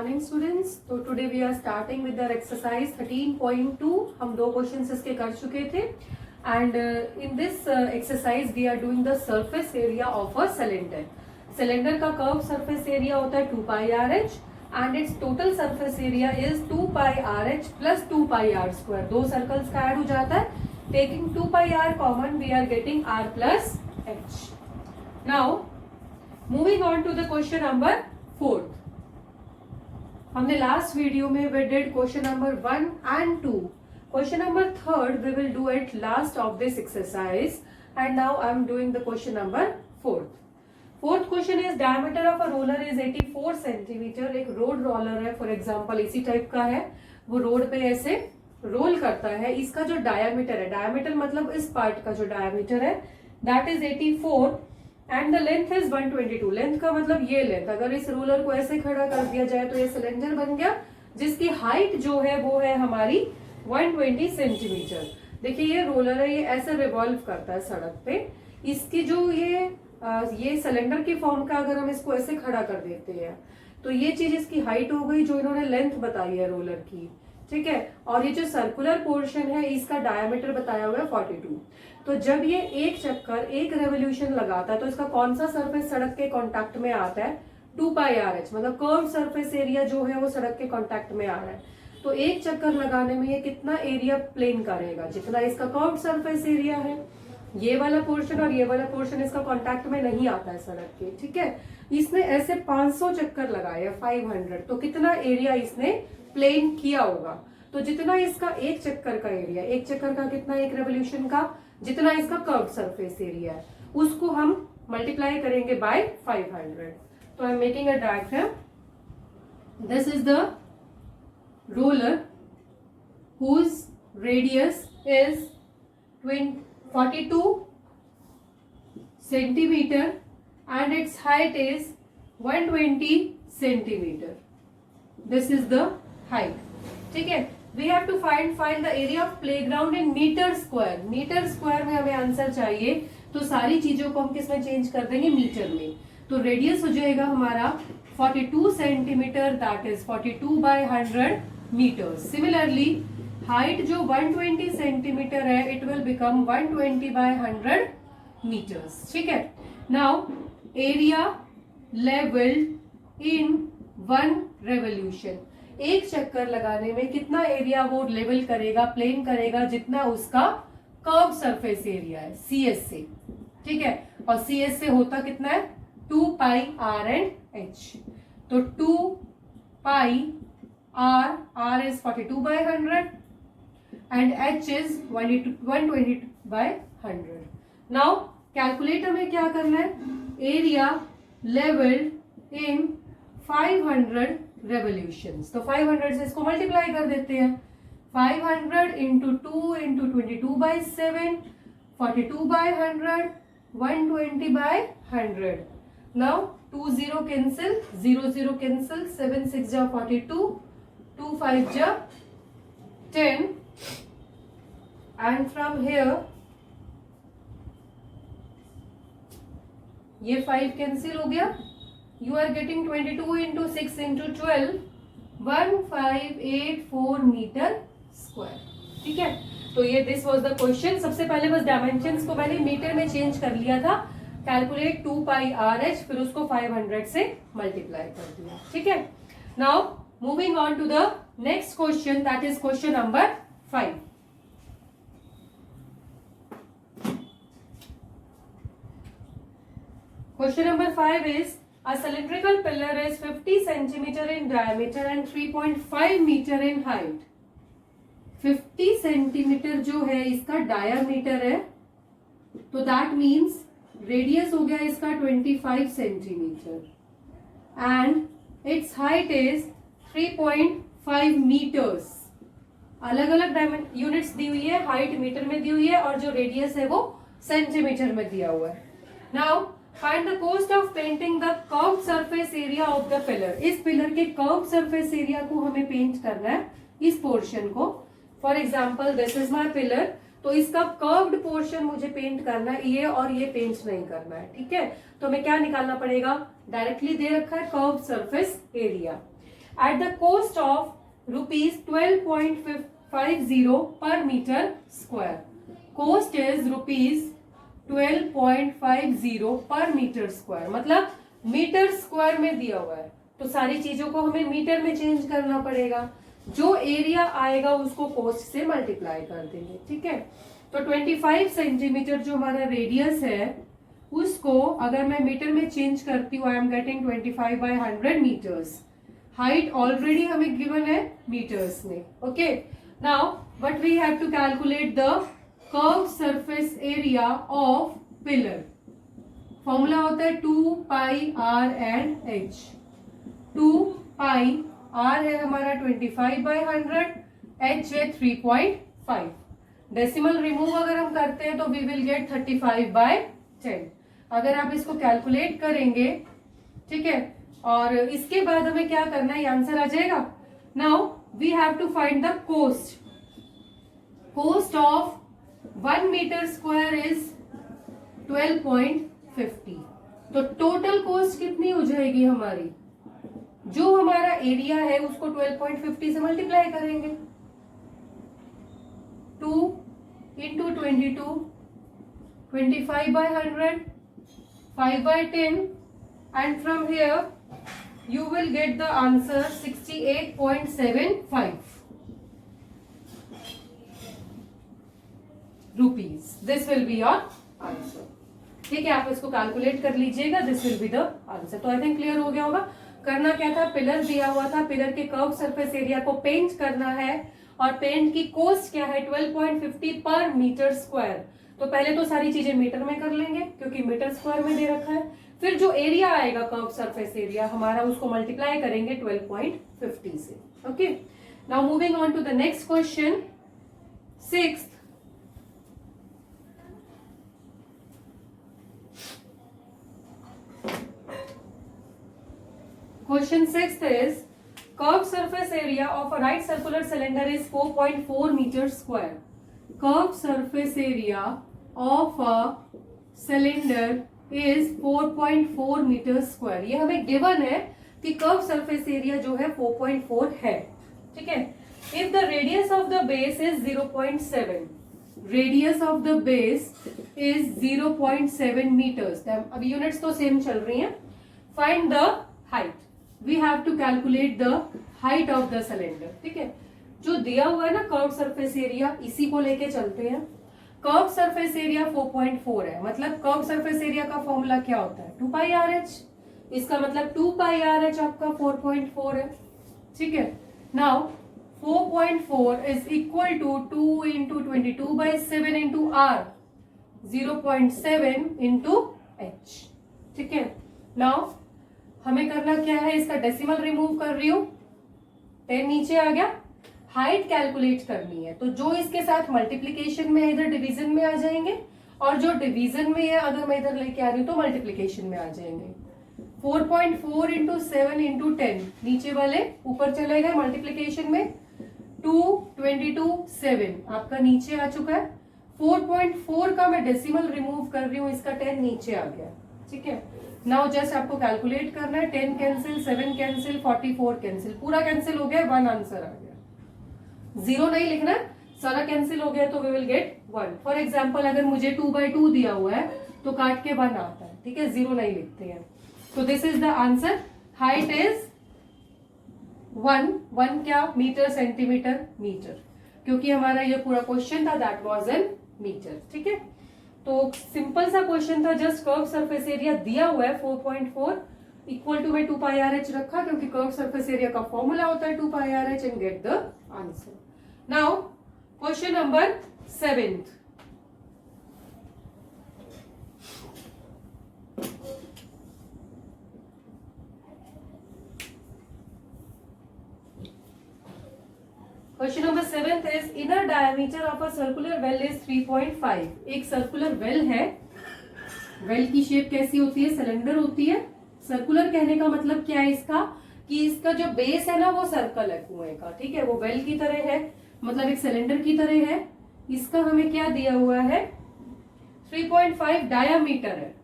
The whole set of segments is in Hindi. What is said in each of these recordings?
Morning students. तो today we are starting with the exercise 13.2। हम दो क्वेश्चंस इसके कर चुके थे and in this exercise we are doing the surface area of a cylinder. Cylinder का कर्व सरफेस एरिया होता है 2 pi r h and its total surface area is 2 pi r h plus 2 pi r square. दो सर्कल्स का ऐड हो जाता है। Taking 2 pi r common we are getting R plus H. Now moving on to the question number 4। हमने लास्ट वीडियो में we did question number 1 and 2। Question number 3 we will do at last of this exercise and now I am doing the question number 4। Fourth question is diameter of a roller is 84 centimetre. एक रोड रोलर है फॉर एग्जांपल, इसी टाइप का है, वो रोड पे ऐसे रोल करता है। इसका जो डायमीटर है, डायमीटर मतलब इस पार्ट का जो डायमीटर है that is 84 and the length is 122। Length का मतलब ये लेंथ, अगर इस रोलर को ऐसे खड़ा कर दिया जाए तो ये सिलेंडर बन गया जिसकी हाइट जो है वो है हमारी 120 सेंटीमीटर। देखिए ये रोलर है, ये ऐसे रिवॉल्व करता है सड़क पे। इसकी जो ये सिलेंडर की फॉर्म का अगर हम इसको ऐसे खड़ा कर देते हैं तो ये चीज इसकी हाइट हो गई जो इन्होंने लेंथ बताई है रोलर की, ठीक है। और ये जो सर्कुलर पोर्शन है इसका डायमीटर बताया हुआ है 42। तो जब ये एक चक्कर एक रेवोल्यूशन लगाता है तो इसका कौन सा सरफेस सड़क के कांटेक्ट में आता है? 2 पाई आर एच, मतलब कर्व सरफेस एरिया जो है वो सड़क के कांटेक्ट में आ रहा है। तो एक चक्कर लगाने में ये कितना एरिया प्लेन करेगा? जितना इसका कर्व सरफेस एरिया है। ये वाला पोर्शन और ये वाला पोर्शन इसका कांटेक्ट में नहीं आता है सड़क के, ठीक है। इसने ऐसे 500 चक्कर लगाए, 500, तो कितना एरिया इसने प्लेन किया होगा? तो जितना इसका एक चक्कर का एरिया, एक चक्कर का कितना, एक रेवोल्यूशन का जितना इसका कर्व सरफेस एरिया है उसको हम मल्टीप्लाई करेंगे बाय 500। तो I am making a diagram. This is the roller whose radius is 42 centimeter and its height is 120 centimeter. This is the height, ठीक है। We have to find the area of playground in meter square. Metre square में हमें आंसर चाहिए तो सारी चीजों को हम किसमें चेंज कर देंगे? मीटर में। तो रेडियस हो जाएगा हमारा 42 centimetre, that is 42 by 100 metres. Similarly height जो 120 सेंटीमीटर है it will become 120 by 100 metres, ठीक है। Now area levelled in 1 revolution. एक चक्कर लगाने में कितना एरिया वो लेवल करेगा, प्लेन करेगा, जितना उसका कर्व सरफेस एरिया है CS से, ठीक है। और CS से होता कितना है? 2 पाई आर एंड एच। तो 2 पाई R is 42 by 100 and H is 120 by 100. Now calculator में क्या करना है? एरिया लेवल्ड इन 500 रेवोल्यूशंस। तो 500 से इसको मल्टीप्लाई कर देते हैं। 500 into 2 into 22 by 7, 42 by 100, 120 by 100। Now 2 0 cancel, 0 0 cancel, 7 6 जा 42, 2 5 जा 10 and from here ये 5 कैंसिल हो गया। You are getting 22 into 6 into 12, 1584 metre square, ठीक है। तो ये दिस वाज द क्वेश्चन। सबसे पहले बस डायमेंशंस को मैंने मीटर में चेंज कर लिया था। कैलकुलेट 2 पाई आर एच, फिर उसको 500 से मल्टीप्लाई कर दिया, ठीक है। Now moving on to the next question, that is question number 5। Question number 5 is a cylindrical pillar is 50 centimeter in diameter and 3.5 meter in height. 50 centimetre जो है इसका डायमीटर है, तो दैट मीन्स रेडियस हो गया इसका 25 centimetre and its height is 3.5 metres. अलग अलग यूनिट्स दी हुई है, हाइट मीटर में दी हुई है और जो रेडियस है वो सेंटीमीटर में दिया हुआ है। Now find the cost of painting the curved surface area of the pillar. इस पिलर के कर्व्ड सरफेस एरिया को हमें पेंट करना है, इस पोर्शन को। For example this is my pillar, तो इसका कर्व्ड पोर्शन मुझे पेंट करना है, ये और ये पेंट नहीं करना है, ठीक है। तो हमें क्या निकालना पड़ेगा? डायरेक्टली दे रखा है curved surface area. at the cost of rupees 12.50 per meter square. Cost is rupees 12.50 पर मीटर स्क्वायर, मतलब मीटर स्क्वायर में दिया हुआ है तो सारी चीजों को हमें मीटर में चेंज करना पड़ेगा। जो एरिया आएगा उसको कोस्ट से मल्टीप्लाई कर देंगे, ठीक है। तो 25 सेंटीमीटर जो हमारा रेडियस है उसको अगर मैं मीटर में चेंज करती हूँ, I am getting 25/100 metres. Height already हमें गिवन है मीटर्स में, okay. Now but we have to calculate the curve surface area of pillar. Formula होता है 2 pi r and h. 2 pi r है हमारा 25/100, एच है 3.5। डेसिमल रिमूव अगर हम करते हैं तो वी विल गेट 35/10। अगर आप इसको कैलकुलेट करेंगे, ठीक है, और इसके बाद हमें क्या करना है, ये आंसर आ जाएगा। Now we have to find the cost. Cost of 1 metre square is 12.50। तो टोटल कोस्ट कितनी हो जाएगी हमारी, जो हमारा एरिया है उसको 12.50 से मल्टीप्लाई करेंगे। 2 into 22, 25/100, 5/10, and from here you will get the answer 68.75 rupees. This will be your answer. ठीक है, आप इसको कैलकुलेट कर लीजिएगा, this will be the answer. तो आई थिंक क्लियर हो गया होगा। करना क्या था, पिलर दिया हुआ था, पिलर के कर्व सरफेस एरिया को पेंट करना है और पेंट की कॉस्ट क्या है 12.50 पर मीटर स्क्वायर। तो पहले तो सारी चीजें मीटर में कर लेंगे क्योंकि मीटर स्क्वायर में दे रखा है, फिर जो एरिया आएगा कर्व सरफेस एरिया हमारा उसको मल्टीप्लाई करेंगे 12.50 से, okay. Now moving on to the next question, 6th। Question 6th is curved surface area of a right circular cylinder is 4.4 meters square. Curved surface area of a cylinder is 4.4 meters square. ये हमें गिवन है कि कर्व सरफेस एरिया जो है 4.4 है, ठीक है। If the radius of the base is 0.7, radius of the base is 0.7 meters. अभी यूनिट्स तो सेम चल रही हैं। Find the height. We have to calculate the height of the cylinder, ठीक है। जो दिया हुआ है ना कर्व सरफेस एरिया, इसी को लेके चलते हैं। कर्व सरफेस एरिया 4.4 है, मतलब कर्व सरफेस एरिया का फॉर्मूला क्या होता है 2 पाई आर एच। इसका मतलब 2 पाई आर एच आपका 4.4 है, ठीक है। Now 4.4 is equal to 2 into 22/7 into R, 0.7 into H, ठीक है। नाउ हमें करना क्या है, इसका डेसिमल रिमूव कर रही हूं, 10 नीचे आ गया। हाइट कैलकुलेट करनी है तो जो इसके साथ मल्टीप्लीकेशन में है इधर डिवीजन में आ जाएंगे, और जो डिवीजन में है अगर मैं इधर लेके आ रही हूं तो मल्टीप्लीकेशन में आ जाएंगे। 4.4 इंटू 7 इंटू 10, नीचे वाले ऊपर चले गए मल्टीप्लीकेशन में। 2, 22, 7 आपका नीचे आ चुका है। 4.4 का मैं डेसिमल रिमूव कर रही हूँ, इसका 10 नीचे आ गया, ठीक है। नाउ जस्ट आपको कैलकुलेट करना है, 10 कैंसिल, 7 कैंसिल, 44 कैंसिल, पूरा कैंसिल हो गया, 1 आंसर आ गया। 0 नहीं लिखना, सारा कैंसिल हो गया तो we will get 1। For example अगर मुझे 2/2 दिया हुआ है तो काट के 1 आता है, ठीक है, 0 नहीं लिखते हैं। तो this is the answer. Height is 1 क्या, मीटर, सेंटीमीटर, मीटर, क्योंकि हमारा ये पूरा क्वेश्चन था दैट वाज इन मीटर, ठीक है। तो सिंपल सा क्वेश्चन था, जस्ट कर्व सरफेस एरिया दिया हुआ है 4.4 इक्वल टू में 2 पाई आर एच रखा क्योंकि कर्व सरफेस एरिया का फॉर्मूला होता है 2 pi r h, and get the answer. Now question number 7th। Question number 7th is inner diameter of a circular well is 3.5। एक सर्कुलर वेल है, वेल की शेप कैसी होती है, सिलेंडर होती है। सर्कुलर कहने का मतलब क्या है इसका, कि इसका जो बेस है ना वो सर्कल है कुएं का, ठीक है, वो वेल की तरह है, मतलब एक सिलेंडर की तरह है। इसका हमें क्या दिया हुआ है, 3.5 डायामीटर है,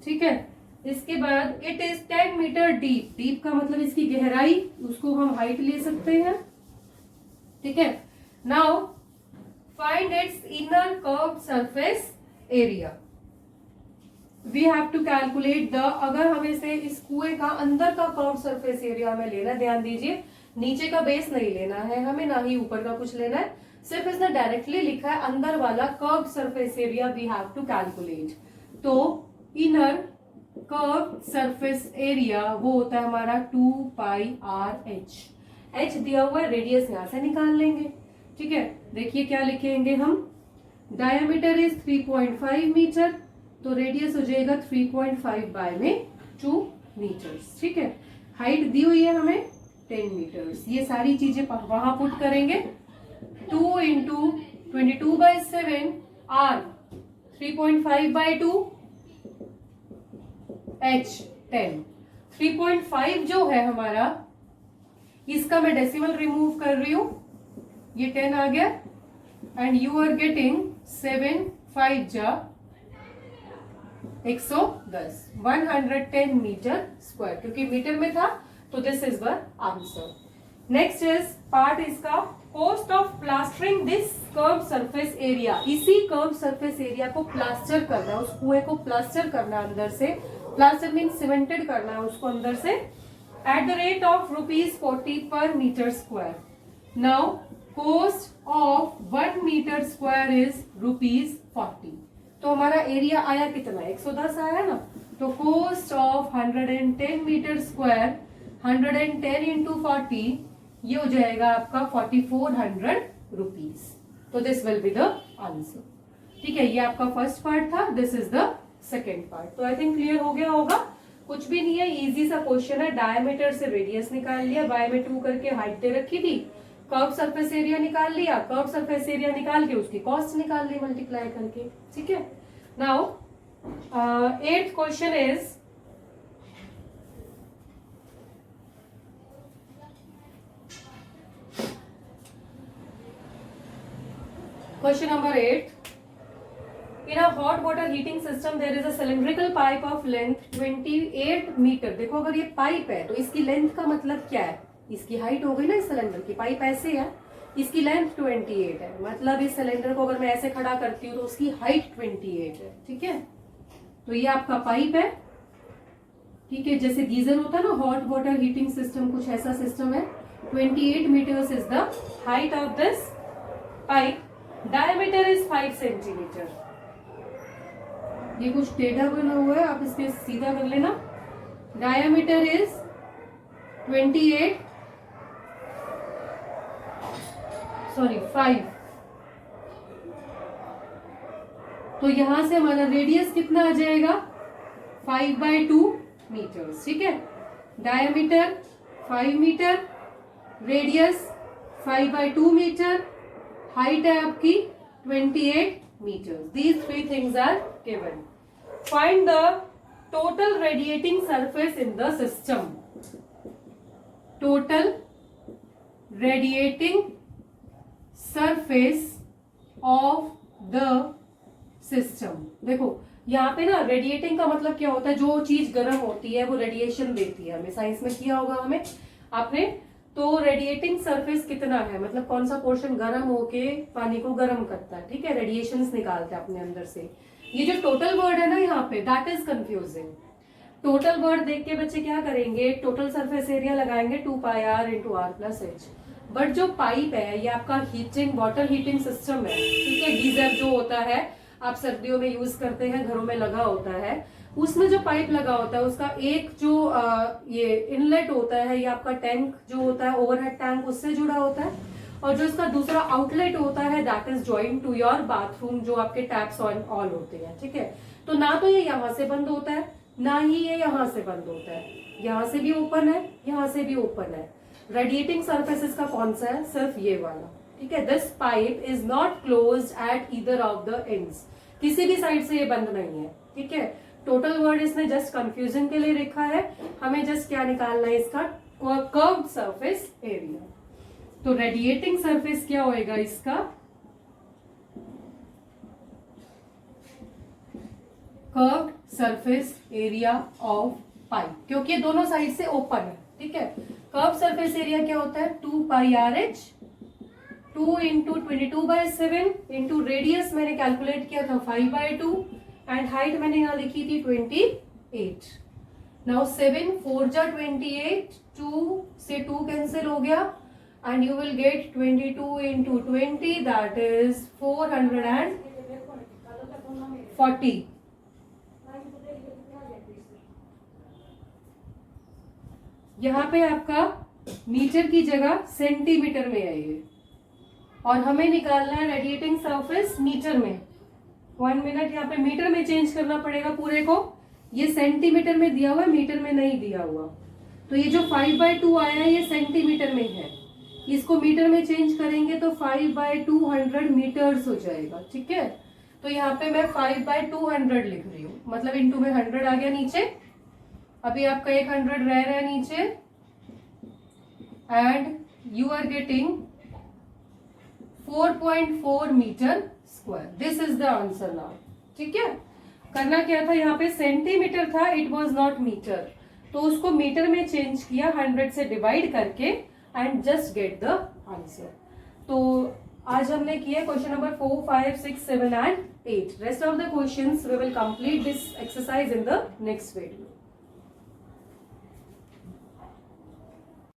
ठीक है। इसके बाद it is 10 metre deep, deep का मतलब इसकी गहराई, उसको हम हाइट ले सकते हैं, ठीक है। Now find its inner curved surface area. We have to calculate the, अगर हमें से इस कुएं का अंदर का कर्व्ड सरफेस एरिया हमें लेना, ध्यान दीजिए नीचे का बेस नहीं लेना है हमें, ना ही ऊपर का कुछ लेना है, सिर्फ इसने डायरेक्टली लिखा है अंदर वाला curved surface area we have to calculate. तो इनर कर्व सरफेस एरिया वो होता है हमारा 2 पाई आर एच, एच दिया हुआ है, रेडियस यहां से निकाल लेंगे, ठीक है। देखिए क्या लिखेंगे हम, डायमीटर इज 3.5 मीटर, तो रेडियस हो जाएगा 3.5 बाय में 2 मीटर्स, ठीक है। हाइट दी हुई है हमें 10 मीटर्स, ये सारी चीजें वहां पुट करेंगे, 2 इंटू 22/7 आर 3.5 बाय 2 एच 10, 3.5 जो है हमारा, इसका मैं डेसिमल रिमूव कर रही हूं, ये 10 आ गया, एंड यू आर गेटिंग 7 5 जा 110, 110 मीटर स्क्वायर, क्योंकि मीटर में था तो this is the answer. Next is part इसका, cost of plastering this curve surface area, इसी कर्व सरफेस एरिया को प्लास्टर करना है, उस कुएं को प्लास्टर करना अंदर से, प्लास्टर मीन सीमेंटेड करना है उसको अंदर से, at the rate of ₹40 per metre square. Now cost of 1 metre square is ₹40, तो हमारा एरिया आया कितना, 110 आया ना, तो cost of 110 metre square, 110 into 40, ये हो जाएगा आपका 4400 रुपीज। तो this will be the answer, ठीक है। ये आपका फर्स्ट पार्ट था, this is the second part. तो आई थिंक क्लियर हो गया होगा, कुछ भी नहीं है, इजी सा क्वेश्चन है। डायमीटर से रेडियस निकाल लिया, बाय में 2 करके हाइट दे रखी थी, कर्व सरफेस एरिया निकाल लिया, कर्व सरफेस एरिया निकाल के उसकी कॉस्ट निकाल ली मल्टीप्लाई करके, ठीक है। Now 8th question is, question number 8, in a hot water heating system there is a cylindrical pipe of length 28 metre. देखो अगर ये पाइप है तो इसकी लेंथ का मतलब क्या है, इसकी हाइट हो गई ना, इस सिलेंडर की, पाइप ऐसे है, इसकी लेंथ 28 है, मतलब इस सिलेंडर को अगर मैं ऐसे खड़ा करती हूँ तो उसकी हाइट 28 है, ठीक है। तो ये आपका पाइप है, ठीक है, जैसे गीजर होता है ना, हॉट वाटर हीटिंग सिस्टम कुछ ऐसा सिस्टम है। 28 metres is the height of this pipe, diameter is 5 centimetre. ये कुछ टेढ़ा बना हुआ है, आप इसके सीधा कर लेना। Diameter is 5। तो यहां से हमारा रेडियस कितना आ जाएगा, 5/2 मीटर, ठीक है। Diameter 5 metre, radius 5/2 metre, height है आपकी 28 metre. These 3 things are given. Find the total radiating surface in the system. Total radiating surface of the system. देखो यहाँ पे ना रेडिएटिंग का मतलब क्या होता है, जो चीज गर्म होती है वो रेडिएशन देती है, हमें साइंस में किया होगा हमें आपने। तो रेडिएटिंग सरफेस कितना है, मतलब कौन सा पोर्शन गर्म होके पानी को गर्म करता है, ठीक है, रेडिएशंस निकालते हैं अपने अंदर से। ये जो टोटल वर्ड है ना यहाँ पे, that is confusing. Total word देख के बच्चे क्या करेंगे, टोटल सरफेस एरिया लगाएंगे 2 pi r into r plus h. But जो पाइप है ये आपका हीटिंग वाटर हीटिंग सिस्टम है, ठीक है। गीजर जो होता है आप सर्दियों में यूज करते हैं, घरों में लगा होता है, उसमें जो पाइप लगा होता है उसका एक जो ये इनलेट होता है, ये आपका टैंक जो होता है, ओवरहेड टैंक, उससे जुड़ा होता है, और जो इसका दूसरा आउटलेट होता है that is joint to your bathroom, जो आपके टैप्स ऑन ऑन होते हैं, ठीक है। तो ना तो ये यहाँ से बंद होता है, ना ही ये यहाँ से बंद होता है, यहाँ से भी ओपन है, यहाँ से भी ओपन है। रेडिएटिंग सरफेस का कौन सा है, सिर्फ ये वाला, ठीक है। This pipe is not closed eight either of the ends, किसी भी साइड से ये बंद नहीं है, ठीक है। टोटल वर्ड इसने जस्ट कंफ्यूजन के लिए लिखा है, हमें जस्ट क्या निकालना है, इसका कर्व्ड सरफेस एरिया। तो रेडिएटिंग सरफेस क्या होएगा इसका, कर्व्ड सरफेस एरिया ऑफ पाई, क्योंकि ये दोनों साइड से ओपन है, ठीक है। कर्व सरफेस एरिया क्या होता है, 2 pi r h, 2 into 22/7 into radius मैंने कैलकुलेट किया था 5/2 एंड हाइट मैंने यहाँ लिखी थी 28। नाउ 7 4 जा 28, 2 से 2 कैंसिल हो गया and you will get 22 into 20 that is 440। यहाँ पे आपका मीटर की जगह सेंटीमीटर में है ये, और हमें निकालना है रेडिएटिंग सरफेस मीटर में। 1 मिनट, यहाँ पे मीटर में चेंज करना पड़ेगा पूरे को, ये सेंटीमीटर में दिया हुआ है, मीटर में नहीं दिया हुआ। तो ये जो 5/2 आया है ये सेंटीमीटर में है, इसको मीटर में चेंज करेंगे तो 5/200 मीटर्स हो जाएगा, ठीक है। तो यहाँ पे मैं 5/200 लिख रही हूँ, मतलब इंटू में 100 आ गया नीचे, अभी आपका 100 रह रहा है नीचे and you are getting 4.4 metre square. This is the answer now, ठीक है। करना क्या था, यहाँ पे सेंटीमीटर था, इट वाज नॉट मीटर, तो उसको मीटर में चेंज किया 100 से डिवाइड करके and just get the answer. तो आज हमने किया question number 4, 5, 6, 7 and 8। Rest of the questions we will complete this exercise in the next video.